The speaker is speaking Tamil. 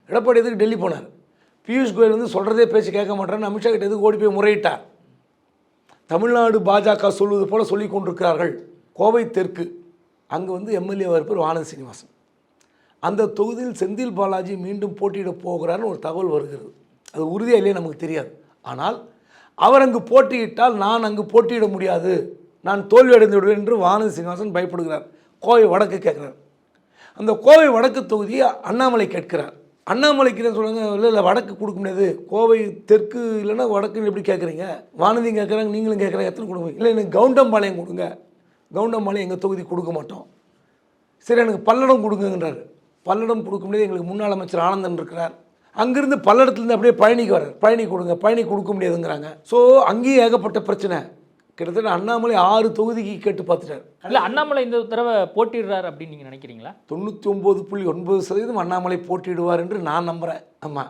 எடப்பாடி எதுக்கு டெல்லி போனார்? பியூஷ் கோயல் வந்து சொல்கிறதே பேச்சு கேட்க மாட்டாருன்னு அமித்ஷா கிட்ட எதுக்கு ஓடி போய் முறையிட்டார்? தமிழ்நாடு பாஜக சொல்வது போல சொல்லி கொண்டிருக்கிறார்கள். கோவை தெற்கு அங்கே வந்து எம்எல்ஏவாக இருப்பார் வானதி சீனிவாசன். அந்த தொகுதியில் செந்தில் பாலாஜி மீண்டும் போட்டியிட போகிறார்னு ஒரு தகவல் வருகிறது. அது உறுதியாக இல்லையே நமக்கு தெரியாது. ஆனால் அவர் அங்கு போட்டியிட்டால் நான் அங்கு போட்டியிட முடியாது, நான் தோல்வி அடைந்து விடுவேன் என்று வானதி சீனிவாசன் பயப்படுகிறார். கோவை வடக்கு கேட்குறார். அந்த கோவை வடக்கு தொகுதியை அண்ணாமலை கேட்கிறார். அண்ணாமலைக்கு என்ன சொல்லுங்க, இல்லை வடக்கு கொடுக்க முடியாது, கோவை தெற்கு இல்லைன்னா வடக்குன்னு எப்படி கேட்குறீங்க? வானதியும் கேட்குறாங்க, நீங்களும் கேட்குறாங்க, எத்தனை கொடுங்க? இல்லை எனக்கு கவுண்டம்பாளையம் கொடுங்க. கவுண்டம்பாளையம் எங்கள் தொகுதி கொடுக்க மாட்டோம். சரி எனக்கு பல்லடம் கொடுங்கன்றார். பல்லடம் கொடுக்க முடியாது, எங்களுக்கு முன்னாள் அமைச்சர் ஆனந்தன் இருக்கிறார். அங்கேருந்து பல்லடத்துலேருந்து அப்படியே பழனிக்கு வர்றார். பழனி கொடுங்க, பழனி கொடுக்க முடியாதுங்கிறாங்க. ஸோ அங்கேயும் ஏகப்பட்ட பிரச்சனை. கிட்டத்தட்ட அண்ணாமலை 6 தொகுதிக்கு கேட்டு பார்த்துட்டார். இல்லை அண்ணாமலை இந்த தடவை போட்டிடுறாரு அப்படின்னு நீங்கள் நினைக்கிறீங்களா? 99.9% அண்ணாமலை போட்டியிடுவார் என்று நான் நம்புகிறேன். ஆமாம்.